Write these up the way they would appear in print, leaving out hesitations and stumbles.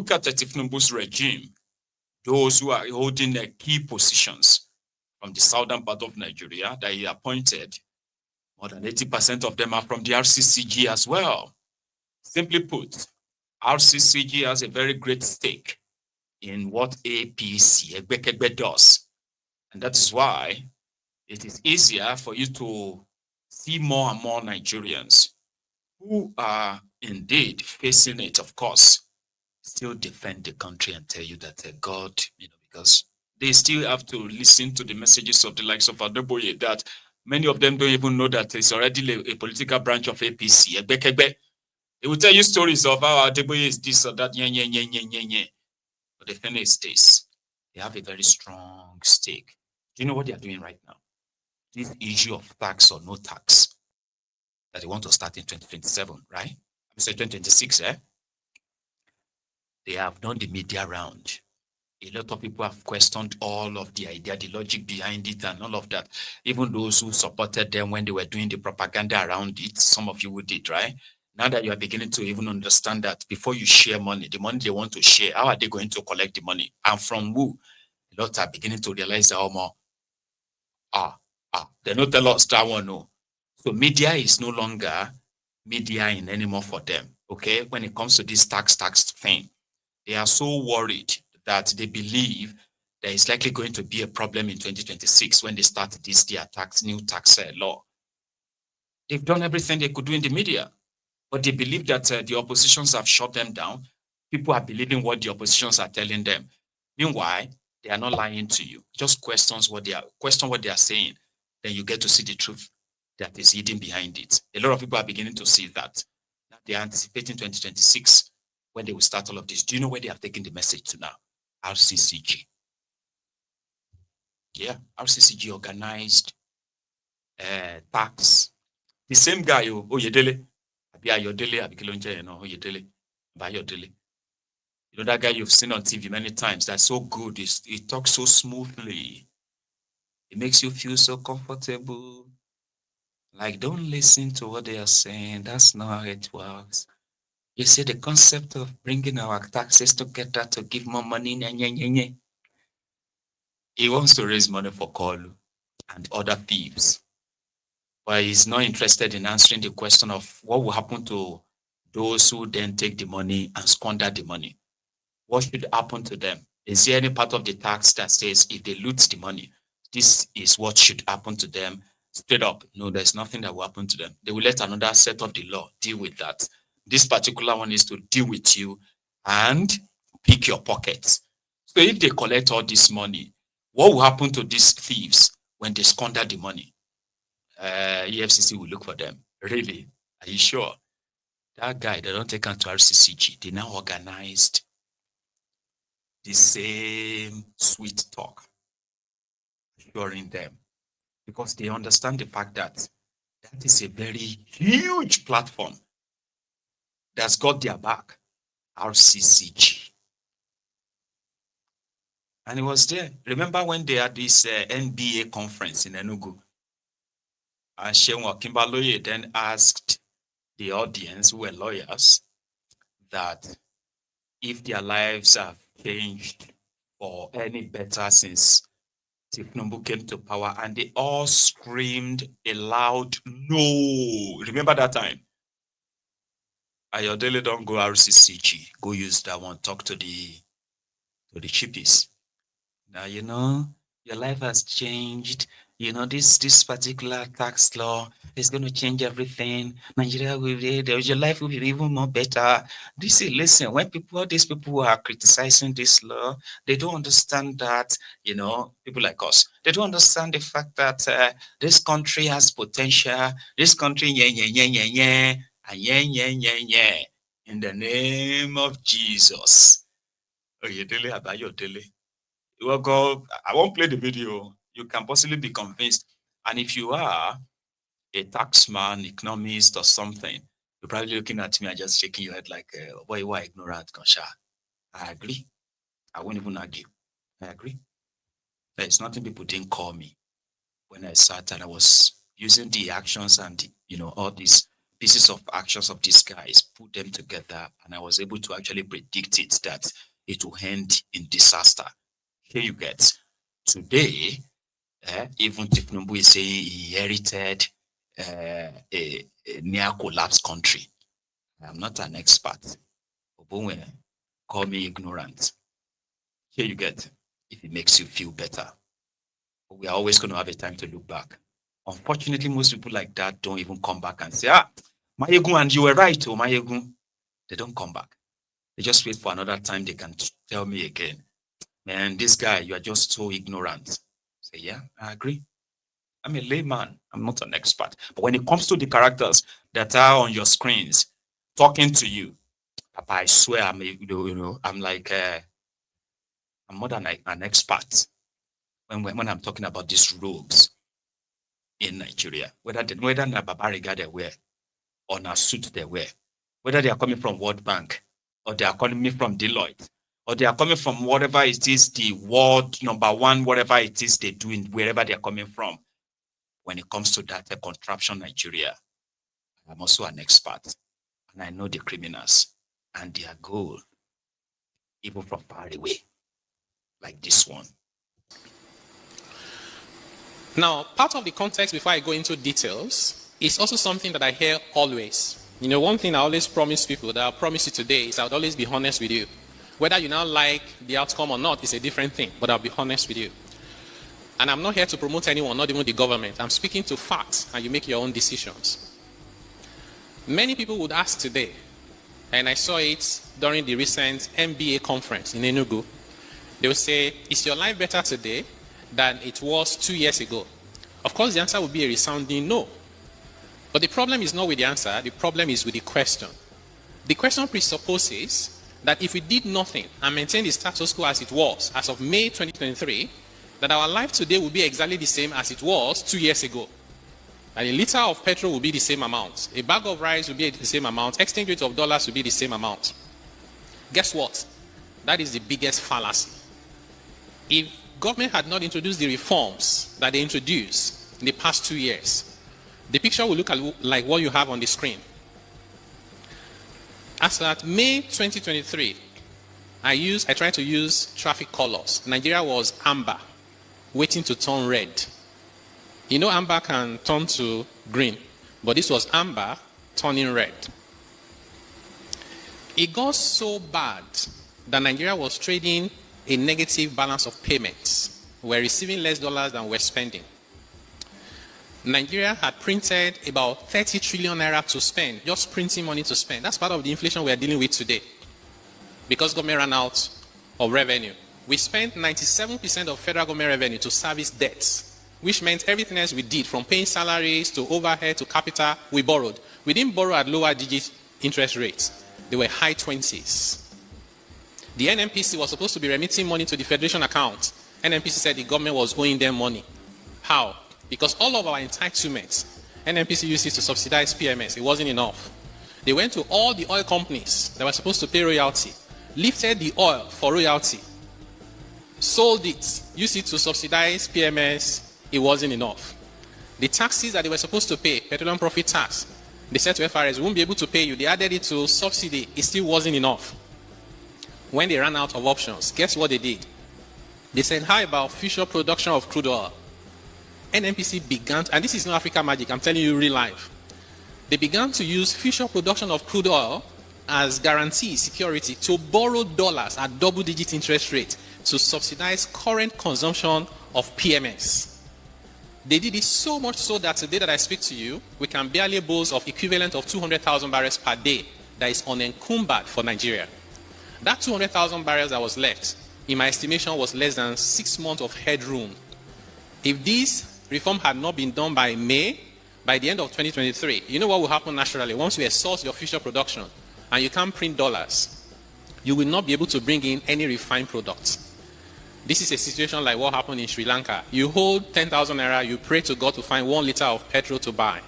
Look at the Thiefnubu's regime, those who are holding key positions from the southern part of Nigeria that he appointed, more than 80% of them are from the RCCG as well. Simply put, RCCG has a very great stake in what APC, Egbekegbe, does. And that is why it is easier for you to see more and more Nigerians who are indeed facing it, of course, still defend the country and tell you that God, because they still have to listen to the messages of the likes of Adeboye that many of them don't even know that it's already a political branch of APC. Egbekegbe. They will tell you stories of how Adeboye is this or that. But the thing is this, they have a very strong stake. Do you know what they are doing right now? This issue of tax or no tax that they want to start in 2027, right? I'm saying 2026, They have done the media round. A lot of people have questioned all of the idea, the logic behind it, and all of that. Even those who supported them when they were doing the propaganda around it, some of you who did, right? Now that you are beginning to even understand that before you share money, the money they want to share, how are they going to collect the money? And from who? A lot are beginning to realize that, they don't tell us that one, no. So media is no longer media in anymore for them, okay? When it comes to this tax thing, they are so worried that they believe there is likely going to be a problem in 2026 when they start their new tax law. They've done everything they could do in the media, but they believe that the oppositions have shut them down. People are believing what the oppositions are telling them. Meanwhile, they are not lying to you. Just question what they are saying. Then you get to see the truth that is hidden behind it. A lot of people are beginning to see that. Now they are anticipating 2026 when they will start all of this. Do you know where they have taken the message to now? RCCG. Yeah, RCCG organized tax. The same guy, Oyedele, Ayodele, Oyedele, Bayodele. You know that guy you've seen on TV many times. That's so good. He talks so smoothly. It makes you feel so comfortable. Like, don't listen to what they are saying. That's not how it works. You see, the concept of bringing our taxes together to give more money. He wants to raise money for Kolu and other thieves. But he's not interested in answering the question of what will happen to those who then take the money and squander the money. What should happen to them? Is there any part of the tax that says if they loot the money, this is what should happen to them? Straight up, no, there's nothing that will happen to them. They will let another set of the law deal with that. This particular one is to deal with you and pick your pockets. So if they collect all this money, what will happen to these thieves when they squander the money? EFCC will look for them. Really? Are you sure? That guy, they don't take him to RCCG. They now organized the same sweet talk, assuring them, because they understand the fact that that is a very huge platform that's got their back, RCCG. And he was there. Remember when they had this NBA conference in Enugu? And Shewa Kimbaloye then asked the audience, who were lawyers, that if their lives have changed for any better since Thiefnubu came to power, and they all screamed a loud no. Remember that time? Ayodele don't go RCCG. Go use that one. Talk to the chippies. Now your life has changed. This particular tax law is going to change everything. Nigeria your life will be even more better. Listen, when all these people who are criticizing this law, they don't understand that, people like us, they don't understand the fact that this country has potential. This country, in the name of Jesus. Oyedele Abayodele. Well, God, I won't play the video. You can possibly be convinced. And if you are a taxman, economist, or something, you're probably looking at me and just shaking your head like, boy, you are ignorant, Gonsha. I agree. I won't even argue. I agree. There's nothing people didn't call me when I sat and I was using the actions and, all these pieces of actions of these guys, put them together, and I was able to actually predict it that it will end in disaster. Here you get. Today, even Thiefnubu is saying he inherited a near collapsed country. I'm not an expert. Call me ignorant. Here you get, if it makes you feel better. But we are always going to have a time to look back. Unfortunately, most people like that don't even come back and say, Maiyegun, and you were right, Maiyegun. They don't come back. They just wait for another time they can tell me again, man, this guy, you are just so ignorant. Say, yeah, I agree. I'm a layman. I'm not an expert. But when it comes to the characters that are on your screens talking to you, Papa, I swear I'm like, I'm more than an expert when I'm talking about these rogues in Nigeria, whether na Babariga they wear or na suit they wear, whether they are coming from World Bank or they are coming from Deloitte or they are coming from whatever it is, the world #1, whatever it is they do, wherever they are coming from. When it comes to that contraption Nigeria, I'm also an expert, and I know the criminals and their goal, even from far away, like this one. Now, part of the context before I go into details is also something that I hear always. One thing I always promise people that I'll promise you today is I'll always be honest with you. Whether you now like the outcome or not is a different thing, but I'll be honest with you. And I'm not here to promote anyone, not even the government. I'm speaking to facts, and you make your own decisions. Many people would ask today, and I saw it during the recent MBA conference in Enugu, they would say, is your life better today than it was 2 years ago? Of course, the answer would be a resounding no. But the problem is not with the answer, the problem is with the question. The question presupposes that if we did nothing and maintained the status quo as it was as of May 2023, that our life today will be exactly the same as it was 2 years ago. And a liter of petrol will be the same amount. A bag of rice will be the same amount. Exchange rate of dollars will be the same amount. Guess what? That is the biggest fallacy. If government had not introduced the reforms that they introduced in the past 2 years, the picture will look like what you have on the screen. As at May 2023, I tried to use traffic colors. Nigeria was amber, waiting to turn red. Amber can turn to green, but this was amber turning red. It got so bad that Nigeria was trading a negative balance of payments. We're receiving less dollars than we're spending. Nigeria had printed about 30 trillion naira to spend, just printing money to spend. That's part of the inflation we are dealing with today. Because government ran out of revenue. We spent 97% of federal government revenue to service debts, which meant everything else we did, from paying salaries to overhead to capital, we borrowed. We didn't borrow at lower digit interest rates. They were high 20s. The NNPC was supposed to be remitting money to the federation account. NNPC said the government was owing them money. How? Because all of our entitlements, NNPC used it to subsidize PMS. It wasn't enough. They went to all the oil companies that were supposed to pay royalty, lifted the oil for royalty, sold it, used it to subsidize PMS. It wasn't enough. The taxes that they were supposed to pay, petroleum profit tax, they said to FRS, we won't be able to pay you. They added it to subsidy. It still wasn't enough. When they ran out of options, guess what they did? They said, how about future production of crude oil? NNPC began, and this is not Africa magic, I'm telling you real life. They began to use future production of crude oil as guarantee, security, to borrow dollars at double-digit interest rate to subsidize current consumption of PMS. They did it so much so that today that I speak to you, we can barely boast of equivalent of 200,000 barrels per day that is unencumbered for Nigeria. That 200,000 barrels that was left, in my estimation, was less than 6 months of headroom. If this reform had not been done by May, by the end of 2023, you know what will happen naturally? Once you exhaust your future production and you can't print dollars, you will not be able to bring in any refined products. This is a situation like what happened in Sri Lanka. You hold 10,000 naira, you pray to God to find 1 liter of petrol to buy.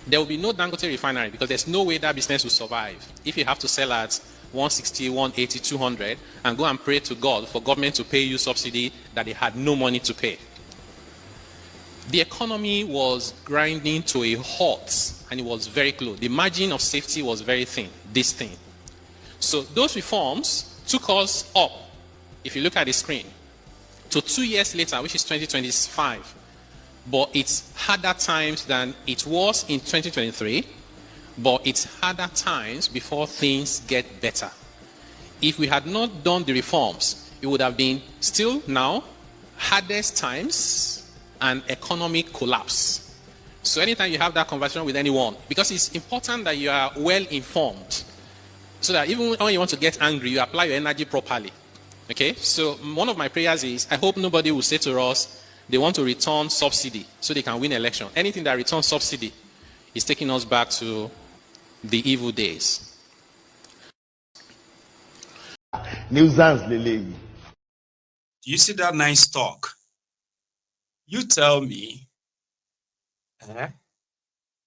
There will be no Dangote refinery because there's no way that business will survive. If you have to sell at 160, 180, 200 and go and pray to God for government to pay you subsidy that they had no money to pay. the economy was grinding to a halt and it was very close. The margin of safety was very thin, this thing. So those reforms took us up, if you look at the screen, to 2 years later, which is 2025. But it's harder times than it was in 2023, but it's harder times before things get better. If we had not done the reforms, it would have been still now hardest times and economic collapse. So anytime you have that conversation with anyone, because it's important that you are well informed, so that even when you want to get angry, you apply your energy properly. Okay? So one of my prayers is, I hope nobody will say to us, they want to return subsidy so they can win election. Anything that returns subsidy is taking us back to the evil days. Nuisance, Lele. Do you see that nice talk? You tell me that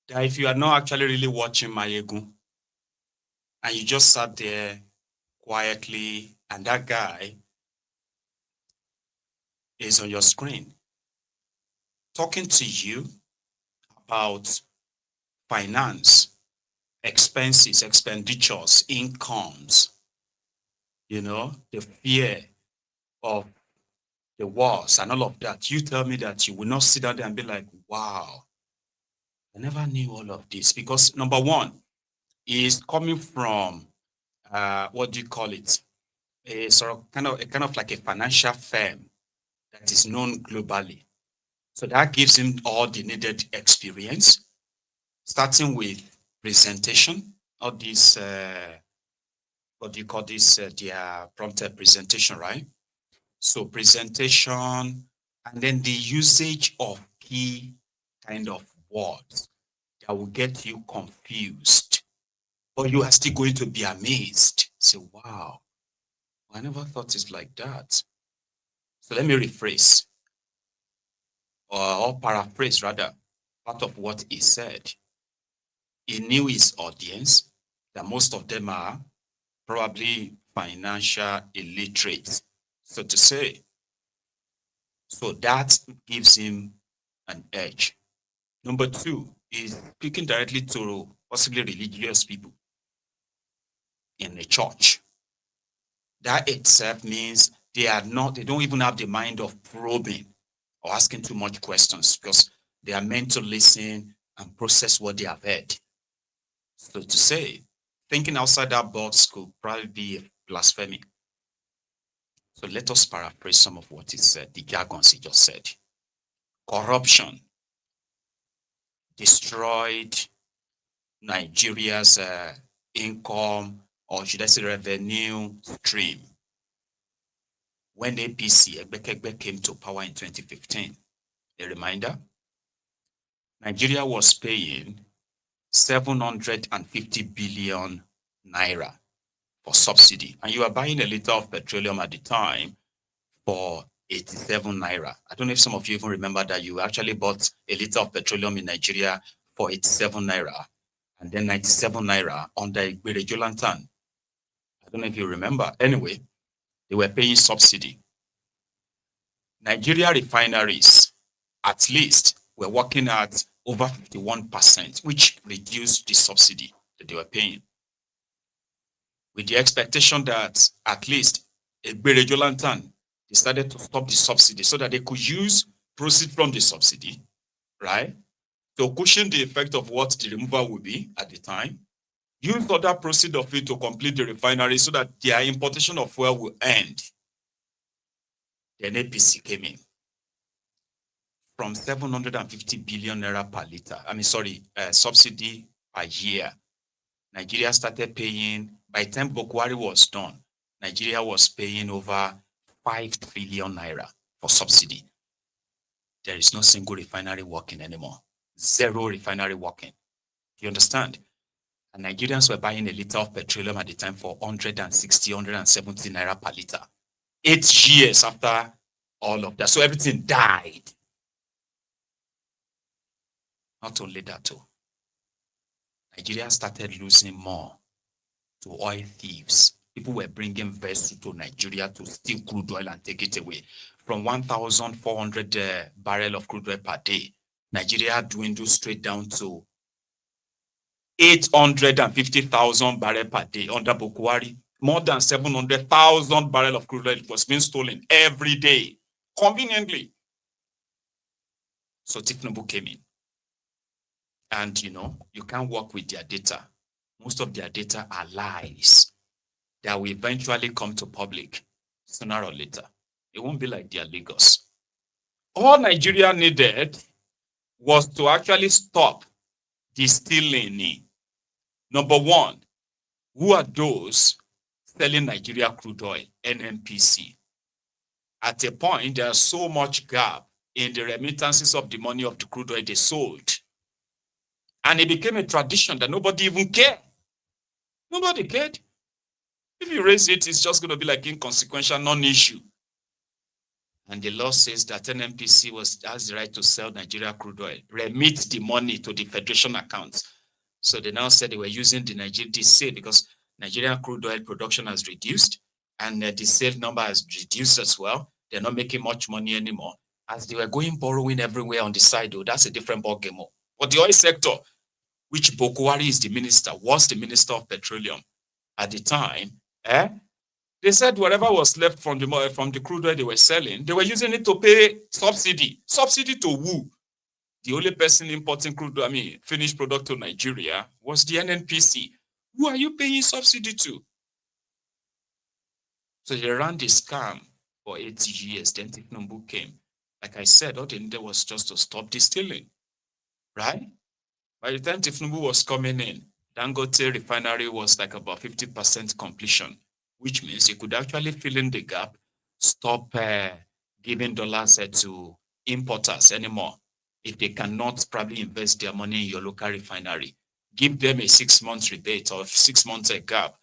if you are not actually really watching Maiyegun and you just sat there quietly and that guy is on your screen talking to you about finance, expenses, expenditures, incomes, the fear of the wars and all of that. You tell me that you will not sit down there and be like, wow, I never knew all of this. Because number one is coming from, what do you call it? A sort of kind of like a financial firm that is known globally. So that gives him all the needed experience, starting with presentation, all these, what do you call this? Their prompted presentation, right? So presentation, and then the usage of key kind of words that will get you confused, but you are still going to be amazed. Say, wow, I never thought it's like that. So let me rephrase, or paraphrase rather, part of what he said. He knew his audience, that most of them are probably financial illiterate, so to say. So that gives him an edge. Number two is speaking directly to possibly religious people in a church. That itself means they don't even have the mind of probing or asking too much questions, because they are meant to listen and process what they have heard. So to say, thinking outside that box could probably be blasphemy. So let us paraphrase some of what he said, the jargons he just said. Corruption destroyed Nigeria's income, or should I say revenue stream, when APC, Egbekegbe, came to power in 2015. A reminder, Nigeria was paying 750 billion naira for subsidy. And you were buying a liter of petroleum at the time for 87 naira. I don't know if some of you even remember that you actually bought a liter of petroleum in Nigeria for 87 naira, and then 97 naira under Igbere Jolantan. I don't know if you remember. Anyway, they were paying subsidy. Nigeria refineries, at least, were working at over 51%, which reduced the subsidy that they were paying, with the expectation that at least Igbere Jolantan decided to stop the subsidy so that they could use proceeds from the subsidy, right, to cushion the effect of what the removal would be at the time, use other proceeds of it to complete the refinery so that their importation of fuel will end. Then APC came in. From 750 billion naira per liter, subsidy per year, Nigeria started paying, by the time Bokwari was done, Nigeria was paying over 5 trillion naira for subsidy. There is no single refinery working anymore. Zero refinery working. You understand? And Nigerians were buying a liter of petroleum at the time for 160, 170 naira per liter. 8 years after all of that. So everything died. Not only that, too. Nigeria started losing more to oil thieves People were bringing vessels to Nigeria to steal crude oil and take it away. From 1,400 barrel of crude oil per day, Nigeria dwindled straight down to 850,000 barrel per day under Bukwari. More than 700,000 barrel of crude oil was being stolen every day, conveniently. So Thiefnubu came in. And, you can't work with their data. Most of their data are lies that will eventually come to public sooner or later. It won't be like their Lagos. All Nigeria needed was to actually stop the stealing. Number one, who are those selling Nigeria crude oil? NNPC. At a point, there's so much gap in the remittances of the money of the crude oil they sold. And it became a tradition that nobody even cared. Nobody cared. If you raise it, it's just going to be like inconsequential, non-issue. And the law says that NNPC has the right to sell Nigeria crude oil, remit the money to the federation accounts. So they now said they were using the sale because Nigerian crude oil production has reduced and the sale number has reduced as well. They're not making much money anymore. As they were borrowing everywhere on the side, though, that's a different ballgame. But the oil sector, which Bukwari is the minister, was the minister of petroleum at the time, they said whatever was left from the crude oil they were selling, they were using it to pay subsidy. Subsidy to who? The only person importing finished product to Nigeria was the NNPC. Who are you paying subsidy to? So they ran the scam for 8 years. Then Thiefnubu came. Like I said, all they needed was just to stop the stealing, right? By the time Thiefnubu was coming in, Dangote refinery was like about 50% completion, which means you could actually fill in the gap, stop giving dollars to importers anymore. If they cannot probably invest their money in your local refinery, give them a 6 month rebate or 6 months gap.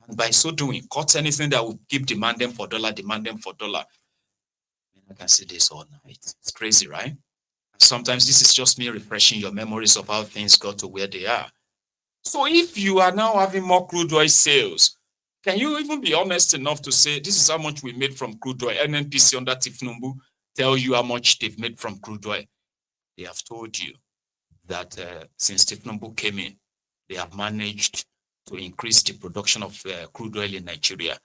And by so doing, cut anything that will keep demanding for dollar. I can say this all night. It's crazy, right? Sometimes this is just me refreshing your memories of how things got to where they are. So if you are now having more crude oil sales, can you even be honest enough to say, this is how much we made from crude oil? NNPC under Thiefnubu tell you how much they've made from crude oil. They have told you that since Thiefnubu came in, they have managed to increase the production of crude oil in Nigeria.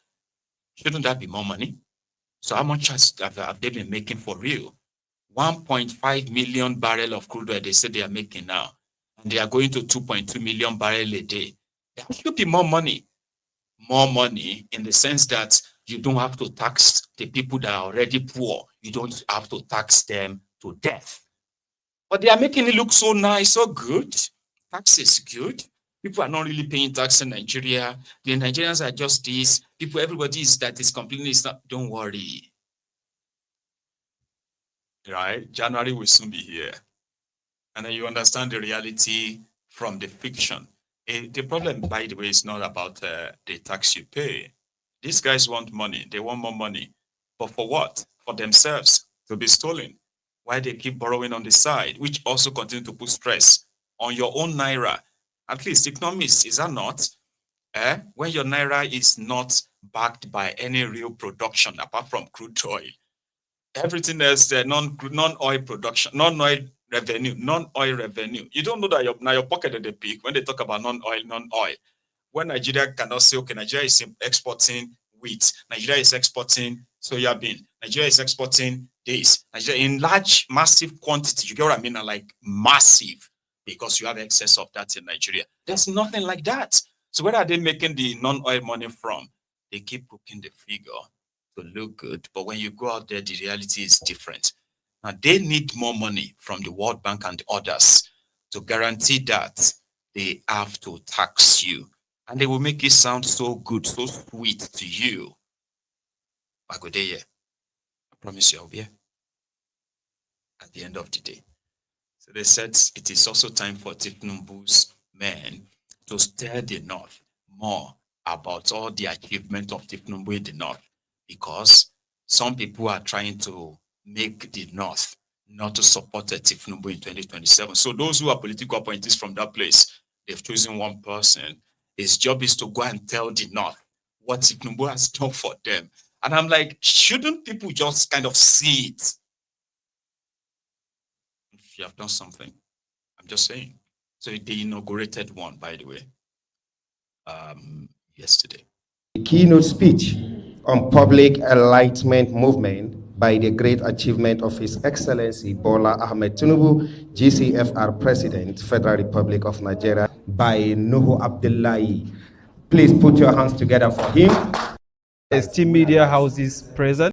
Shouldn't that be more money? So how much have they been making for real? 1.5 million barrel of crude oil they say they are making now. And they are going to 2.2 million barrel a day. There should be more money. More money in the sense that you don't have to tax the people that are already poor. You don't have to tax them to death. But they are making it look so nice, so good. Tax is good. People are not really paying tax in Nigeria. The Nigerians are just this. Everybody that is complaining is not. Don't worry. Right? January will soon be here. And then you understand the reality from the fiction. The problem, by the way, is not about the tax you pay. These guys want money. They want more money. But for what? For themselves to be stolen. Why they keep borrowing on the side, which also continue to put stress on your own Naira. At least economists, is that not? When your Naira is not backed by any real production apart from crude oil, everything else, non-oil production, non-oil revenue. You don't know that your pocket at the peak when they talk about non-oil. When Nigeria cannot say, okay, Nigeria is exporting wheat, Nigeria is exporting soya bean, Nigeria is exporting this, Nigeria in large, massive quantity. You get what I mean? Like massive, because you have excess of that in Nigeria. There's nothing like that. So where are they making the non-oil money from? They keep cooking the figure to look good, but when you go out there, the reality is different. Now they need more money from the World Bank and others to guarantee that they have to tax you, and they will make it sound so good, so sweet to you. I go there, I promise you I'll be here at the end of the day. So they said it is also time for Thiefnubu's men to stir the North more about all the achievement of Thiefnubu in the North, because some people are trying to make the North not to support Thiefnubu in 2027. So those who are political appointees from that place, they've chosen one person. His job is to go and tell the North what Thiefnubu has done for them. And I'm like, shouldn't people just kind of see it? If you have done something, I'm just saying. So they inaugurated one, by the way, yesterday. A keynote speech on public enlightenment movement by the great achievement of His Excellency Bola Ahmed Thiefnubu, GCFR President, Federal Republic of Nigeria, by Nuhu Abdullahi. Please put your hands together for him. Esteemed media houses present.